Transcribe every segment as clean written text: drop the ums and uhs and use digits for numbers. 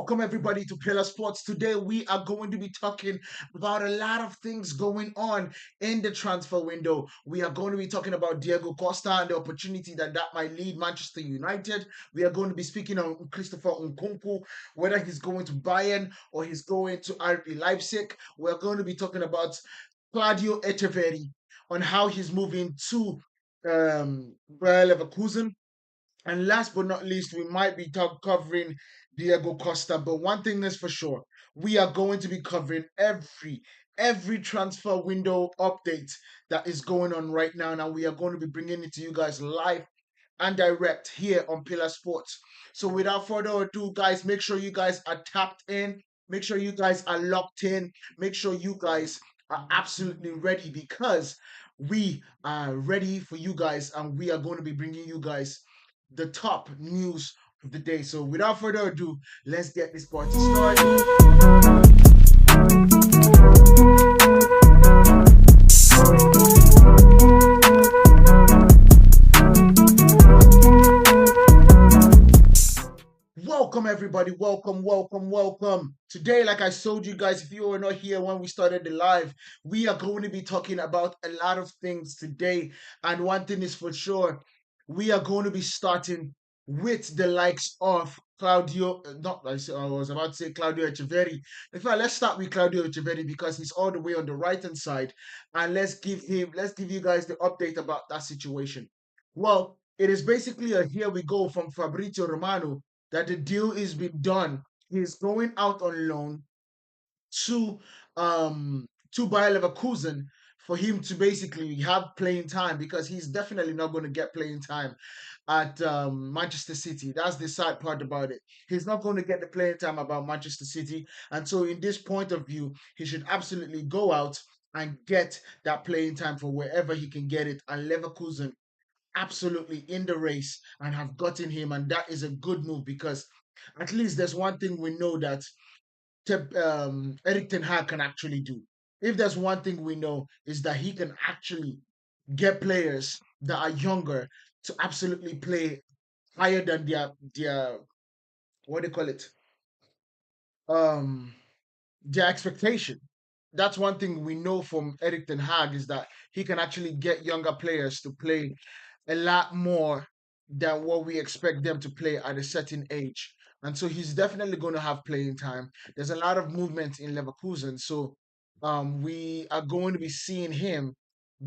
Welcome everybody to Pillah Sports. Today we are going to be talking about a lot of things going on in the transfer window. We are going to be talking about Diego Costa and the opportunity that might lead Manchester United. We are going to be speaking on Christopher Nkunku, whether he's going to Bayern or he's going to RB Leipzig. We are going to be talking about Claudio Echeverri on how he's moving to Bayer Leverkusen, and last but not least, we might be covering Diego Costa. But one thing is for sure, we are going to be covering every transfer window update that is going on right now. Now we are going to be bringing it to you guys live and direct here on Pillar Sports. So without further ado, guys, make sure you guys are tapped in. Make sure you guys are locked in. Make sure you guys are absolutely ready because we are ready for you guys and we are going to be bringing you guys the top news of the day. So without further ado, let's get this party started. Welcome everybody, welcome. Today, like I told you guys, if you were not here when we started the live, we are going to be talking about a lot of things today. And one thing is for sure, we are going to be starting with the likes of Claudio, not I was about to say Claudio Echeverri. In fact, let's start with Claudio Echeverri because he's all the way on the right hand side, and let's give you guys the update about that situation. Well, it is basically a here we go from Fabrizio Romano that the deal is been done. He's going out on loan to Bayer Leverkusen for him to basically have playing time because he's definitely not going to get playing time at Manchester City. That's the sad part about it. He's not going to get the playing time about Manchester City, and so in this point of view, he should absolutely go out and get that playing time for wherever he can get it. And Leverkusen absolutely in the race and have gotten him, and that is a good move because at least there's one thing we know that Eric Ten Hag can actually do. If there's one thing we know is that he can actually get players that are younger to absolutely play higher than their what do you call it, um their expectation. That's one thing we know from Eric Ten Hag is that he can actually get younger players to play a lot more than what we expect them to play at a certain age. And so he's definitely going to have playing time. There's a lot of movement in Leverkusen. So we are going to be seeing him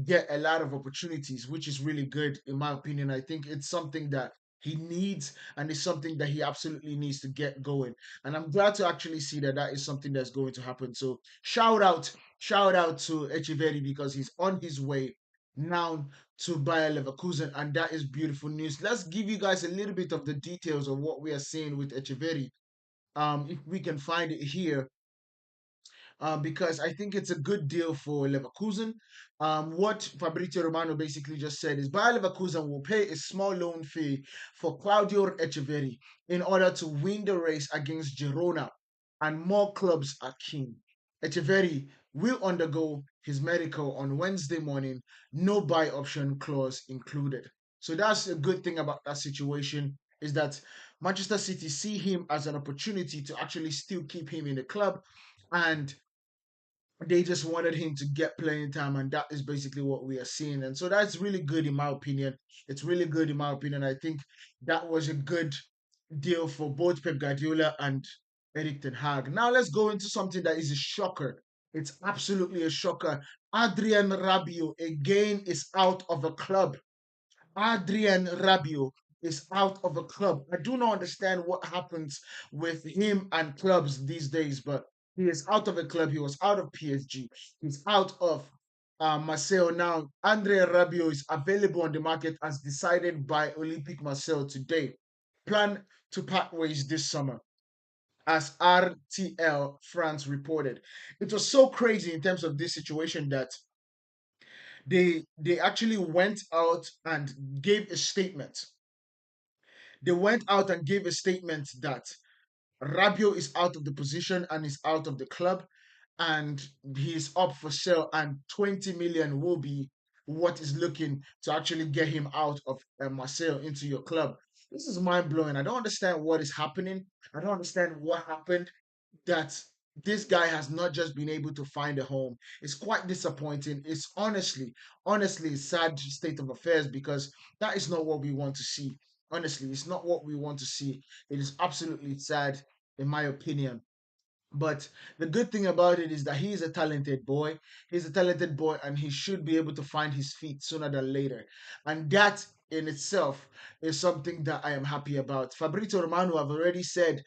get a lot of opportunities, which is really good, in my opinion. I think it's something that he needs and it's something that he absolutely needs to get going. And I'm glad to actually see that that is something that's going to happen. So shout out to Echeverri because he's on his way now to Bayer Leverkusen, and that is beautiful news. Let's give you guys a little bit of the details of what we are seeing with Echeverri. If we can find it here, because I think it's a good deal for Leverkusen. What Fabrizio Romano basically just said is Bayer Leverkusen will pay a small loan fee for Claudio Echeverri in order to win the race against Girona, and more clubs are keen. Echeverri will undergo his medical on Wednesday morning, no buy option clause included. So that's a good thing about that situation is that Manchester City see him as an opportunity to actually still keep him in the club, and they just wanted him to get playing time, and that is basically what we are seeing. And so that's really good in my opinion. It's really good in my opinion. I think that was a good deal for both Pep Guardiola and Eric Ten Hag. Now let's go into something that is a shocker. It's absolutely a shocker. Adrian Rabiot again is out of a club. Adrian Rabiot is out of a club. I do not understand what happens with him and clubs these days, but he is out of a club. He was out of PSG. He's out of Marseille now. Andre Rabiot is available on the market as decided by Olympic Marseille today. Plan to part ways this summer, as RTL France reported. It was so crazy in terms of this situation that they actually went out and gave a statement. They went out and gave a statement that Rabio is out of the position and is out of the club, and he's up for sale, and 20 million will be what is looking to actually get him out of Marseille into your club. This is mind blowing. I don't understand what is happening. I don't understand what happened that this guy has not just been able to find a home. It's quite disappointing. It's honestly, a sad state of affairs because that is not what we want to see. Honestly, it's not what we want to see. It is absolutely sad, in my opinion. But the good thing about it is that he is a talented boy. He's a talented boy, and he should be able to find his feet sooner than later. And that in itself is something that I am happy about. Fabrizio Romano have already said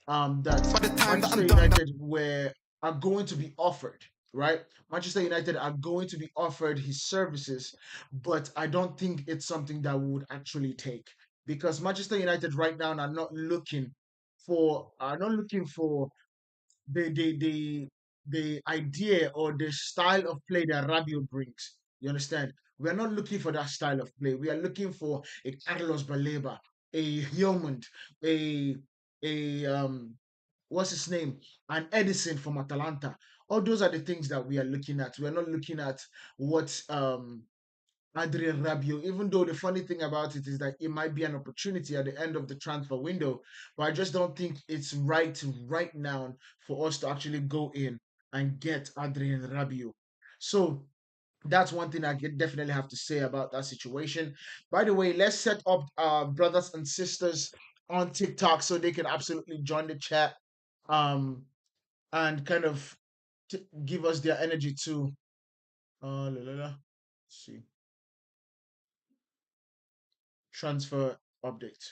that By the time that Manchester I'm done, United were are going to be offered, right? Manchester United are going to be offered his services, but I don't think it's something that we would actually take because Manchester United right now are not looking for the idea or the style of play that Rabiot brings. You understand? We are not looking for that style of play. We are looking for a Carlos Baleba, a Hillman, a what's his name, an Edison from Atalanta. All those are the things that we are looking at. We are not looking at what Adrian Rabiot, even though the funny thing about it is that it might be an opportunity at the end of the transfer window, but I just don't think it's right now for us to actually go in and get Adrian Rabiot. So that's one thing I could definitely have to say about that situation. By the way, let's set up brothers and sisters on TikTok so they can absolutely join the chat and kind of give us their energy too. La, la, la. Let's see, transfer update.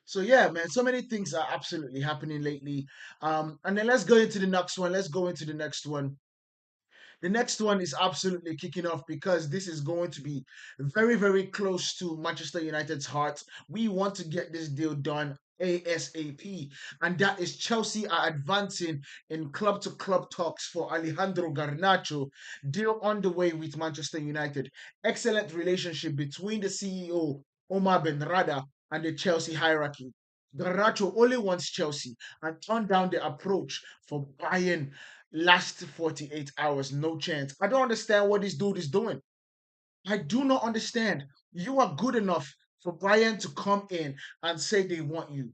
So yeah, man, so many things are absolutely happening lately. And then let's go into the next one. Let's go into the next one. The next one is absolutely kicking off because this is going to be very, very close to Manchester United's heart. We want to get this deal done ASAP, and that is Chelsea are advancing in club to club talks for Alejandro Garnacho, deal on the way with Manchester United. Excellent relationship between the CEO, Omar Ben Rada, and the Chelsea hierarchy. Garnacho only wants Chelsea and turned down the approach for Bayern last 48 hours, no chance. I don't understand what this dude is doing. I do not understand. You are good enough for Bayern to come in and say they want you.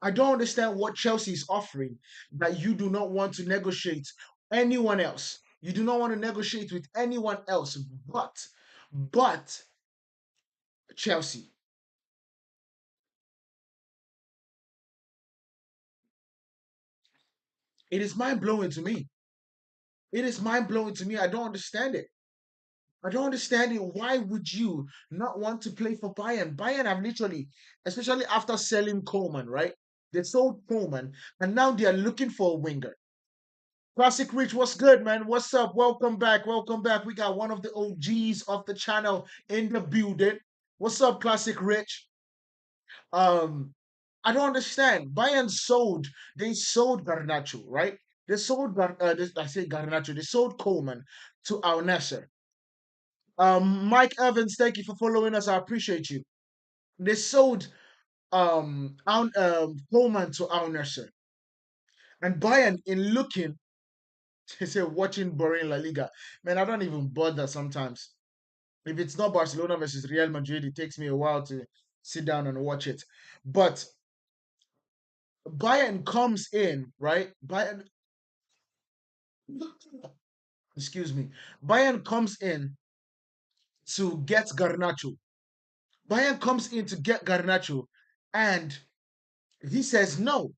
I don't understand what Chelsea is offering that you do not want to negotiate anyone else. You do not want to negotiate with anyone else but Chelsea. It is mind blowing to me. It is mind blowing to me. I don't understand it. I don't understand it. Why would you not want to play for Bayern? Bayern have literally, especially after selling Coleman, right? They sold Coleman and now they are looking for a winger. Classic Rich, what's good, man? What's up? Welcome back. Welcome back. We got one of the OGs of the channel in the building. What's up, Classic Rich? Um, I don't understand. Bayern sold, they sold Garnacho, right? They sold, I say Garnacho, they sold Coleman to Al Nassr. Mike Evans, thank you for following us. I appreciate you. They sold Coleman to Al Nassr. And Bayern, in looking, they say watching boring La Liga. Man, I don't even bother sometimes. If it's not Barcelona versus Real Madrid, it takes me a while to sit down and watch it. But Bayern comes in, right? Bayern, excuse me. Bayern comes in to get Garnacho. Bayern comes in to get Garnacho, and he says no.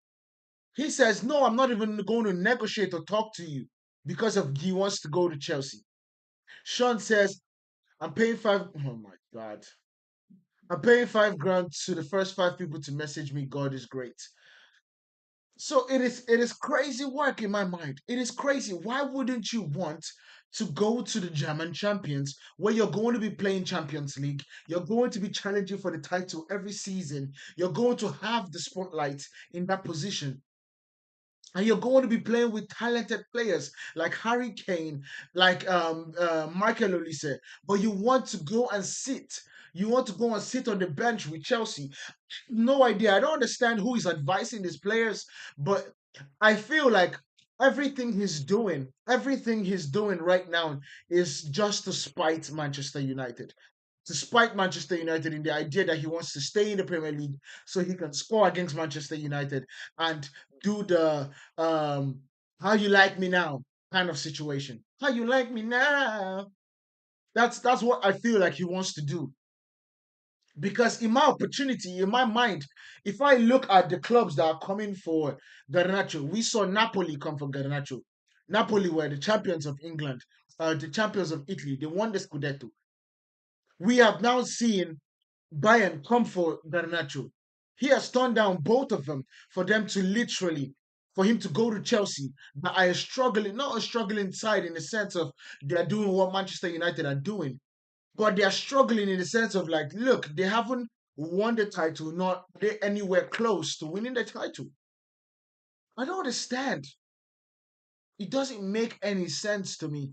He says, no, I'm not even going to negotiate or talk to you because of he wants to go to Chelsea. Sean says, I'm paying five. Oh my God. I'm paying 5 grand to the first 5 people to message me. God is great. So it is crazy work in my mind. It is crazy. Why wouldn't you want to go to the German champions where you're going to be playing Champions League? You're going to be challenging for the title every season. You're going to have the spotlight in that position. And you're going to be playing with talented players like Harry Kane, like Michael Olise, but you want to go and sit. You want to go and sit on the bench with Chelsea. No idea. I don't understand who is advising these players, but I feel like everything he's doing right now is just to spite Manchester United. To spite Manchester United in the idea that he wants to stay in the Premier League so he can score against Manchester United and do the how you like me now kind of situation. How you like me now? That's what I feel like he wants to do. Because in my opportunity, in my mind, if I look at the clubs that are coming for Garnacho, we saw Napoli come for Garnacho. Napoli were the champions of England, the champions of Italy. They won the Scudetto. We have now seen Bayern come for Garnacho. He has turned down both of them for them to literally for him to go to Chelsea, but I are struggling, not a struggling side in the sense of they are doing what Manchester United are doing, but they are struggling in the sense of like, look, they haven't won the title, not they anywhere close to winning the title. I don't understand. It doesn't make any sense to me.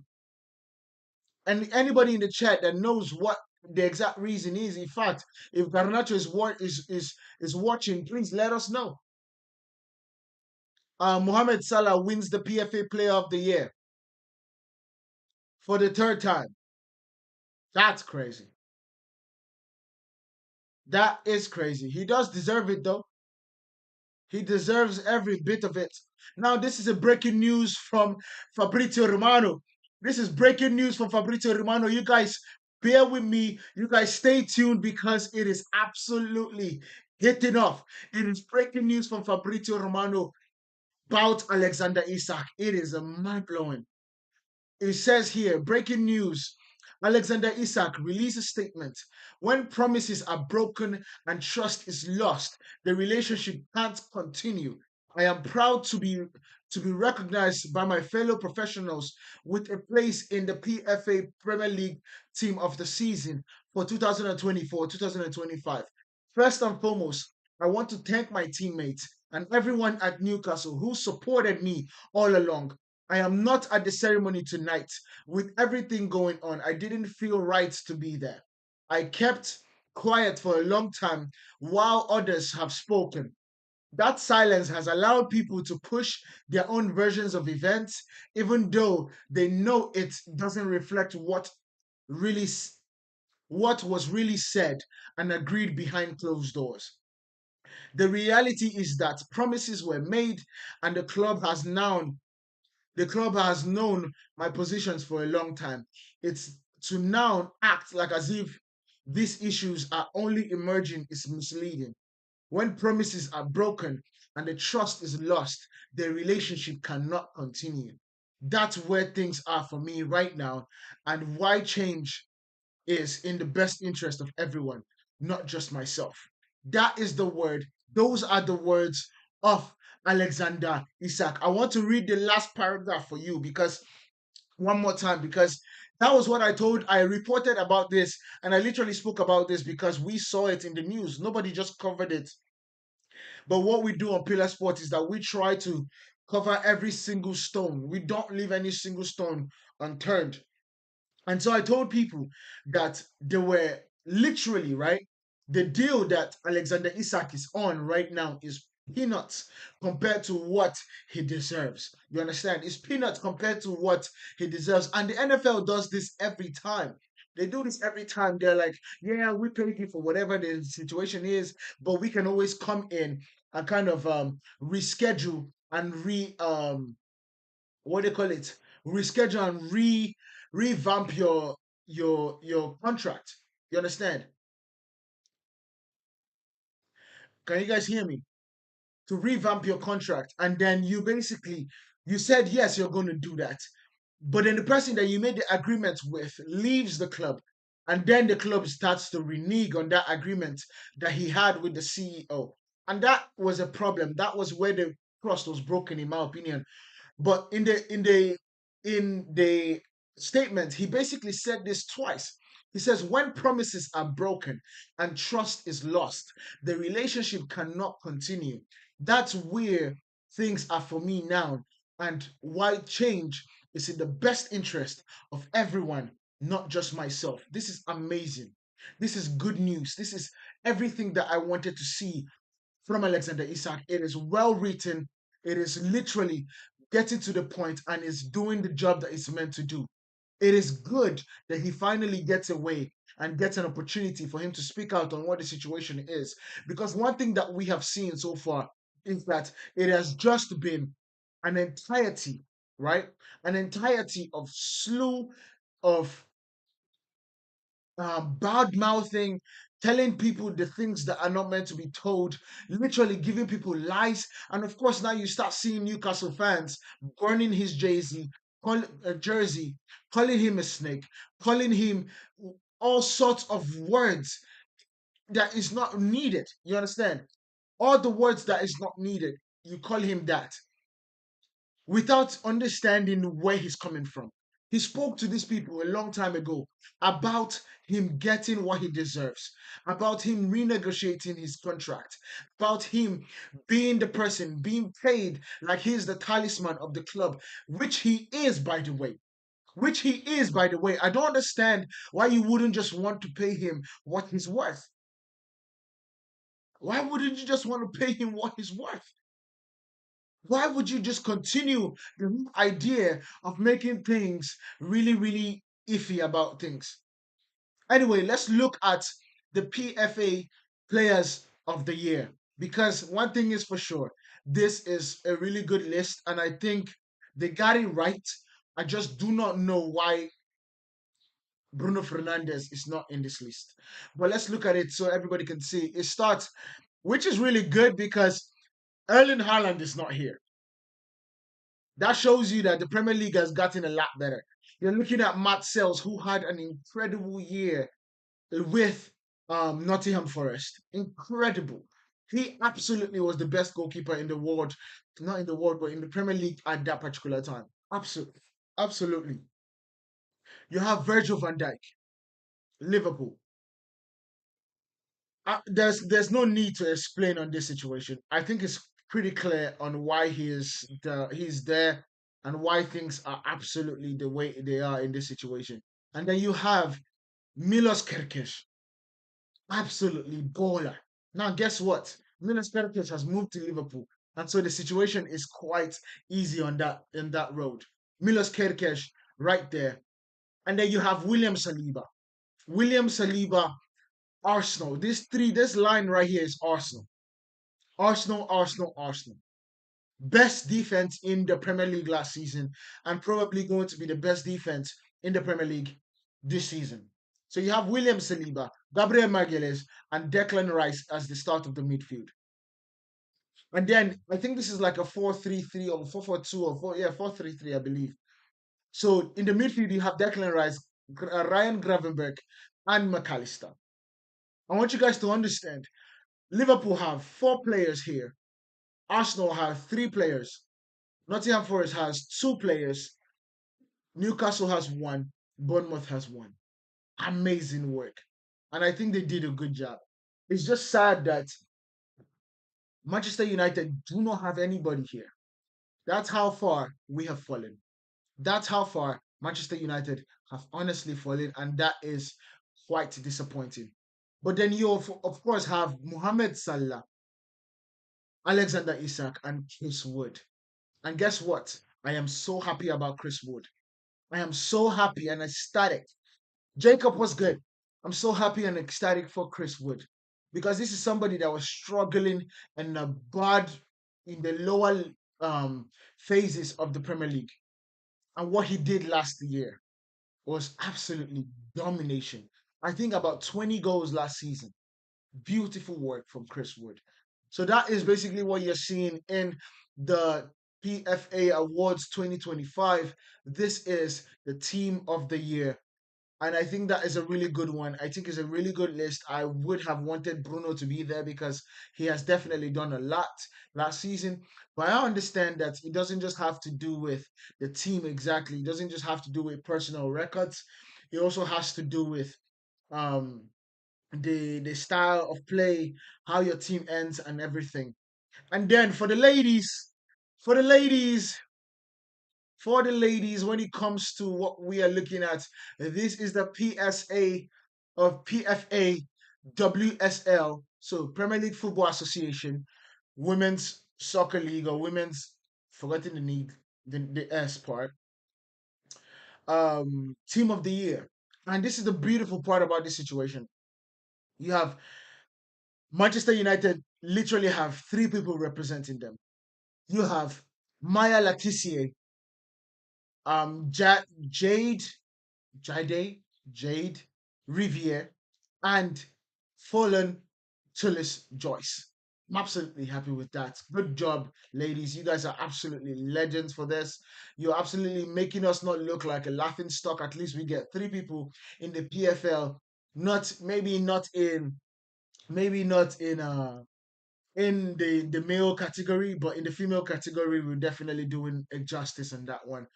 And anybody in the chat that knows what the exact reason is, in fact, if Garnacho is watching, please let us know. Mohamed Salah wins the PFA Player of the Year for the third time. That's crazy. That is crazy. He does deserve it though. He deserves every bit of it. Now, this is a breaking news from Fabrizio Romano. This is breaking news from Fabrizio Romano. You guys bear with me. You guys stay tuned because it is absolutely hitting off. It is breaking news from Fabrizio Romano about Alexander Isak. It is a mind blowing. It says here, breaking news. Alexander Isak releases a statement. When promises are broken and trust is lost, the relationship can't continue. I am proud to be recognized by my fellow professionals with a place in the PFA Premier League team of the season for 2024-2025. First and foremost, I want to thank my teammates and everyone at Newcastle who supported me all along. I am not at the ceremony tonight. With everything going on, I didn't feel right to be there. I kept quiet for a long time while others have spoken. That silence has allowed people to push their own versions of events, even though they know it doesn't reflect really what was really said and agreed behind closed doors. The reality is that promises were made and the club has known my positions for a long time. It's to now act like as if these issues are only emerging is misleading. When promises are broken and the trust is lost, the relationship cannot continue. That's where things are for me right now, and why change is in the best interest of everyone, not just myself. That is the word. Those are the words of Alexander Isak. I want to read the last paragraph for you because one more time because that was what I told. I reported about this and I literally spoke about this because we saw it in the news. Nobody just covered it. But what we do on Pillar Sport is that we try to cover every single stone. We don't leave any single stone unturned. And so I told people that they were literally, right? The deal that Alexander Isak is on right now is peanuts compared to what he deserves. You understand? It's peanuts compared to what he deserves. And the NFL does this every time. They do this every time. They're like, yeah, we pay you for whatever the situation is, but we can always come in and kind of reschedule and what do you call it? Reschedule and revamp your contract. You understand? Can you guys hear me? To revamp your contract, and then you said yes, you're going to do that, but then the person that you made the agreement with leaves the club, and then the club starts to renege on that agreement that he had with the CEO, and that was a problem. That was where the trust was broken, in my opinion. But in the statement, he basically said this twice. He says, when promises are broken and trust is lost, the relationship cannot continue. That's where things are for me now, and why change is in the best interest of everyone, not just myself. This is amazing. This is good news. This is everything that I wanted to see from Alexander Isak. It is well written. It is literally getting to the point and is doing the job that it's meant to do. It is good that he finally gets away and gets an opportunity for him to speak out on what the situation is. Because one thing that we have seen so far is that it has just been an entirety, right? An entirety of slew of bad mouthing, telling people the things that are not meant to be told, literally giving people lies. And of course, now you start seeing Newcastle fans burning his jersey, calling him a snake, calling him all sorts of words that is not needed. You understand? All the words that is not needed, you call him that without understanding where he's coming from. He spoke to these people a long time ago about him getting what he deserves, about him renegotiating his contract, about him being the person being paid like he's the talisman of the club, which he is, by the way. Which he is, by the way. I don't understand why you wouldn't just want to pay him what he's worth. Why wouldn't you just want to pay him what he's worth? Why would you just continue the idea of making things really, really iffy about things? Anyway, let's look at the PFA Players of the Year. Because one thing is for sure, this is a really good list, and I think they got it right. I just do not know why Bruno Fernandes is not in this list. But let's look at it so everybody can see. It starts, which is really good because Erling Haaland is not here. That shows you that the Premier League has gotten a lot better. You're looking at Matt Sells, who had an incredible year with Nottingham Forest. Incredible. He absolutely was the best goalkeeper in the world, not in the world, but in the Premier League at that particular time. Absolutely. Absolutely. You have Virgil van Dijk, Liverpool. There's no need to explain on this situation. I think it's pretty clear on why he's there and why things are absolutely the way they are in this situation. And then you have Milos Kerkez, absolutely baller. Now guess what? Milos Kerkez has moved to Liverpool, and so the situation is quite easy on that in that road. Milos Kerkez right there, and then you have William Saliba. William Saliba, Arsenal. This line right here is Arsenal. Arsenal, Arsenal, Arsenal. Best defense in the Premier League last season, and probably going to be the best defense in the Premier League this season. So you have William Saliba, Gabriel Magalhaes, and Declan Rice as the start of the midfield. And then I think this is like a 4-3-3 or 4-4-2 or 4-3-3, I believe. So in the midfield, you have Declan Rice, Ryan Gravenberg, and McAllister. I want you guys to understand Liverpool have 4 players here. Arsenal have 3 players. Nottingham Forest has 2 players. Newcastle has 1. Bournemouth has 1. Amazing work. And I think they did a good job. It's just sad that Manchester United do not have anybody here. That's how far we have fallen. That's how far Manchester United have honestly fallen, and that is quite disappointing. But then you, of course, have Mohamed Salah, Alexander Isak, and Chris Wood. And guess what? I am so happy about Chris Wood. I am so happy and ecstatic. Jacob was good. I'm so happy and ecstatic for Chris Wood because this is somebody that was struggling in a bad in the lower phases of the Premier League. And what he did last year was absolutely domination. I think about 20 goals last season. Beautiful work from Chris Wood. So that is basically what you're seeing in the PFA Awards 2025. This is the team of the year. And I think that is a really good one. I think it's a really good list. I would have wanted Bruno to be there because he has definitely done a lot last season. But I understand that it doesn't just have to do with the team exactly. It doesn't just have to do with personal records. It also has to do with um, the style of play, how your team ends, and everything. And then for the ladies, for the ladies, when it comes to what we are looking at, this is the PSA of PFA WSL, so Premier League Football Association, Women's Soccer League or Women's, forgotten the the S part, team of the year. And this is the beautiful part about this situation. You have Manchester United literally have three people representing them. You have Maya Letitia, Jade, Jade, Jade, Riviere, and Fallen Tullis Joyce. I'm absolutely happy with that. Good job, ladies. You guys are absolutely legends for this. You're absolutely making us not look like a laughing stock. At least we get three people in the PFL. Not maybe not in maybe not in the male category, but in the female category, we're definitely doing a justice on that one.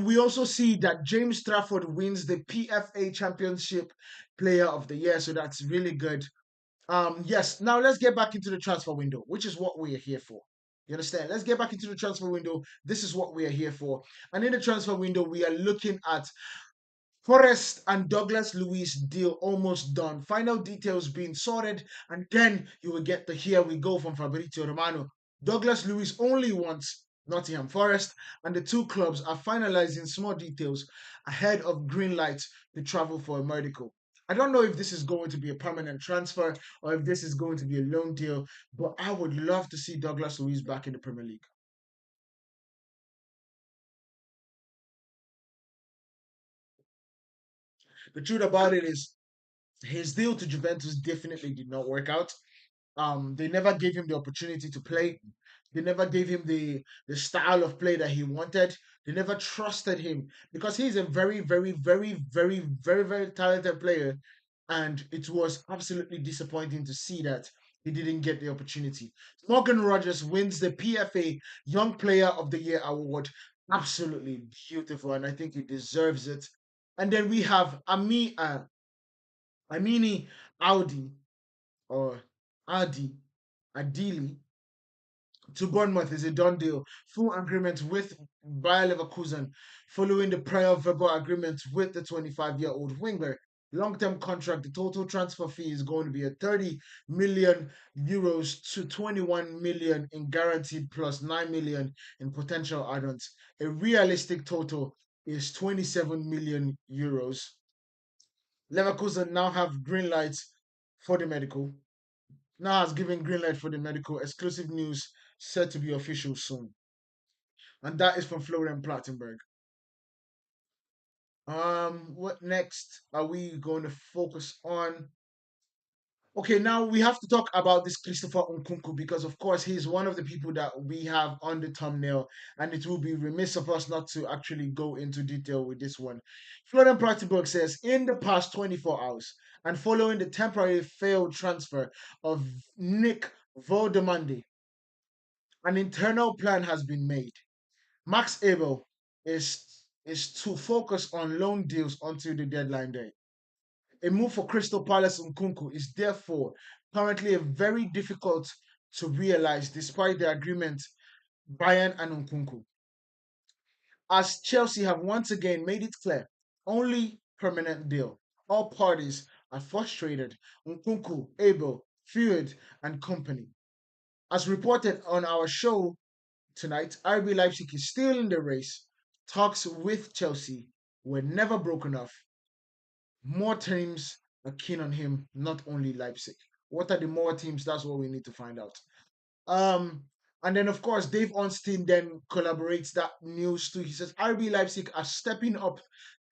We also see that James Trafford wins the PFA Championship Player of the Year, so that's really good. Yes, now let's get back into the transfer window, which is what we are here for. You understand? Let's get back into the transfer window. This is what we are here for. And in the transfer window, we are looking at Forrest and Douglas Luiz deal almost done. Final details being sorted, and then you will get the here we go from Fabrizio Romano. Douglas Luiz only wants Nottingham Forest, and the two clubs are finalizing small details ahead of green lights to travel for a medical. I don't know if this is going to be a permanent transfer or if this is going to be a loan deal, but I would love to see Douglas Luiz back in the Premier League. The truth about it is, his deal to Juventus definitely did not work out. They never gave him the opportunity to play. They never gave him the style of play that he wanted. They never trusted him because he's a very, very, very, very, very, very talented player. And it was absolutely disappointing to see that he didn't get the opportunity. Morgan Rogers wins the PFA Young Player of the Year award. Absolutely beautiful, and I think he deserves it. And then we have Amini Audi or Adi Adili to Bournemouth is a done deal. Full agreement with Bayer Leverkusen following the prior verbal agreement with the 25-year-old winger. Long-term contract, the total transfer fee is going to be at 30 million euros to 21 million in guaranteed plus 9 million in potential add-ons. A realistic total is 27 million euros. Leverkusen now have green lights for the medical. Now has given green light for the medical. Exclusive news set to be official soon. And that is from Florian Plattenberg. What next are we going to focus on? Okay, now we have to talk about this Christopher Nkunku because, of course, he's one of the people that we have on the thumbnail, and it will be remiss of us not to actually go into detail with this one. Florian Plattenberg says in the past 24 hours and following the temporary failed transfer of Nick Voldemande, an internal plan has been made. Max Abel is to focus on loan deals until the deadline day. A move for Crystal Palace and Nkunku is therefore currently a very difficult to realize despite the agreement Bayern and Nkunku. As Chelsea have once again made it clear, only permanent deal. All parties are frustrated. Nkunku, Abel, Fuad, and company. As reported on our show tonight, RB Leipzig is still in the race. Talks with Chelsea were never broken off. More teams are keen on him, not only Leipzig. What are the more teams? That's what we need to find out. Um, and then of course Dave Ornstein then collaborates that news too. He says RB Leipzig are stepping up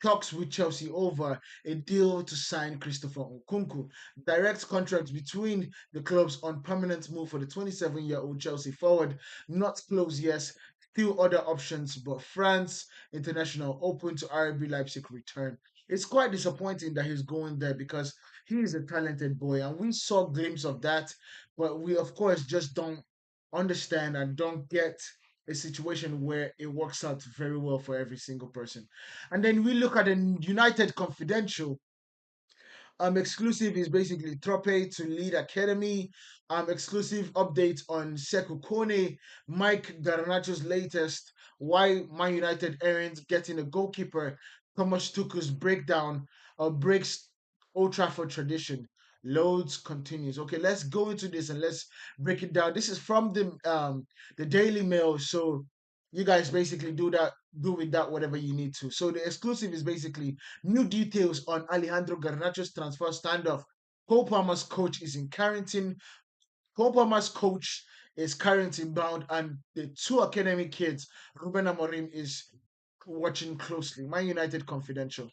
talks with Chelsea over a deal to sign Christopher Nkunku. Direct contract between the clubs on permanent move for the 27-year-old Chelsea forward. Not close, yes. Still other options, but France international open to RB Leipzig return. It's quite disappointing that he's going there because he is a talented boy, and we saw glimpses of that, but we of course just don't understand and don't get a situation where it works out very well for every single person. And then we look at a United Confidential. Exclusive is basically Trope to lead academy. Exclusive updates on Sekou Kone, Mike Garnacho's latest, why Man United aren't getting a goalkeeper, Thomas Tuchel's breakdown breaks Old Trafford tradition. Loads continues. Okay, let's go into this and let's break it down. This is from the Daily Mail. So You guys basically do with that whatever you need to. So the exclusive is basically new details on Alejandro Garnacho's transfer standoff. Cole Palmer's coach is in quarantine. Cole Palmer's coach is quarantine bound, and the two academy kids, Ruben Amorim is watching closely. Man United confidential.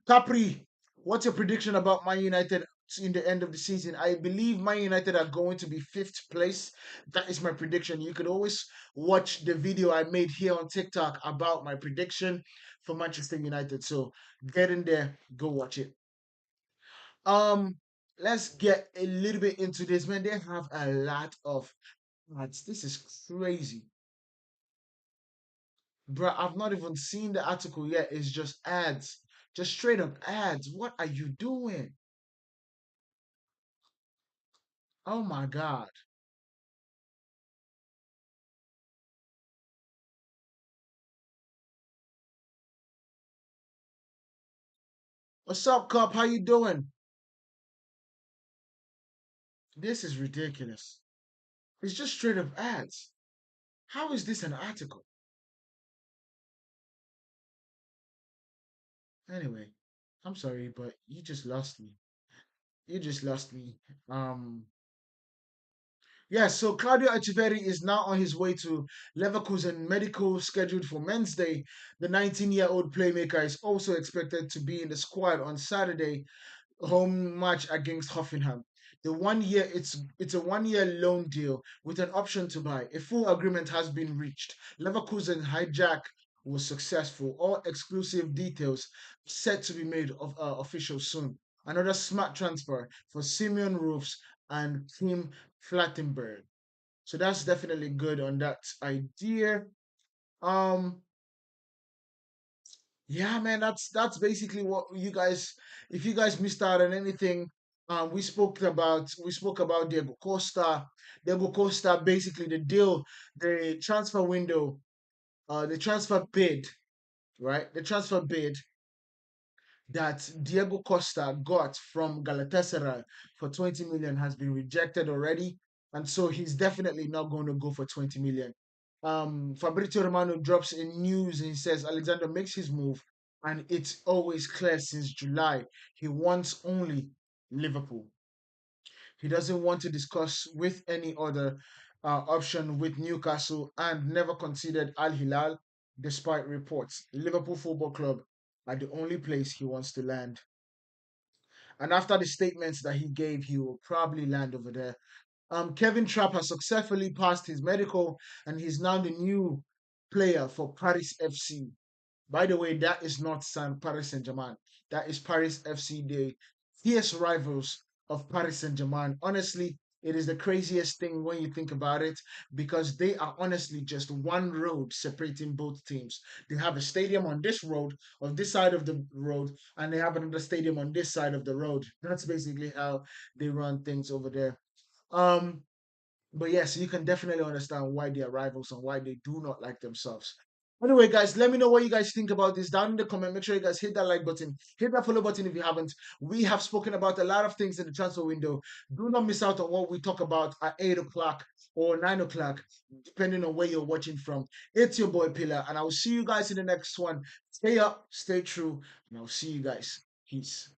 Capri, what's your prediction about Man United in the end of the season? I believe Man United are going to be fifth place. That is my prediction. You could always watch the video I made here on TikTok about my prediction for Manchester United. So get in there, go watch it. Um, let's get a little bit into this, man. They have a lot of ads. This is crazy. Bruh, I've not even seen the article yet. It's just ads. Just straight up ads. What are you doing? Oh my God. What's up, Cop? How you doing? This is ridiculous. It's just straight up ads. How is this an article? Anyway, I'm sorry, but you just lost me. You just lost me. Um, Yes, so Claudio Echeverri is now on his way to Leverkusen medical scheduled for Wednesday. The 19-year-old playmaker is also expected to be in the squad on Saturday home match against Hoffenheim. It's a 1 year loan deal with an option to buy. A full agreement has been reached. Leverkusen hijack was successful. All exclusive details set to be made official soon. Another smart transfer for Simeon Roofs and Tim Flattenberg. So that's definitely good on that idea. Um, yeah, man, that's basically what you guys. If you guys missed out on anything, we spoke about Diego Costa. Diego Costa, basically the deal, the transfer window, the transfer bid, right? The transfer bid that Diego Costa got from Galatasaray for 20 million has been rejected already, and so he's definitely not going to go for 20 million. Fabrizio Romano drops in news and he says Alexander makes his move, and it's always clear since July he wants only Liverpool. He doesn't want to discuss with any other option with Newcastle and never considered Al Hilal, despite reports. Liverpool Football Club are the only place he wants to land. And after the statements that he gave, he will probably land over there. Kevin Trapp has successfully passed his medical and he's now the new player for Paris FC. By the way, that is not Paris Saint-Germain. That is Paris FC, the fierce rivals of Paris Saint-Germain. Honestly, it is the craziest thing when you think about it because they are honestly just one road separating both teams. They have a stadium on this road, on this side of the road, and they have another stadium on this side of the road. That's basically how they run things over there. Um, but yes, you can definitely understand why they are rivals and why they do not like themselves. Anyway, guys, let me know what you guys think about this down in the comment. Make sure you guys hit that like button, hit that follow button if you haven't. We have spoken about a lot of things in the transfer window. Do not miss out on what we talk about at 8 o'clock or 9 o'clock, depending on where you're watching from. It's your boy Pillar, and I will see you guys in the next one. Stay up, stay true, and I'll see you guys. Peace.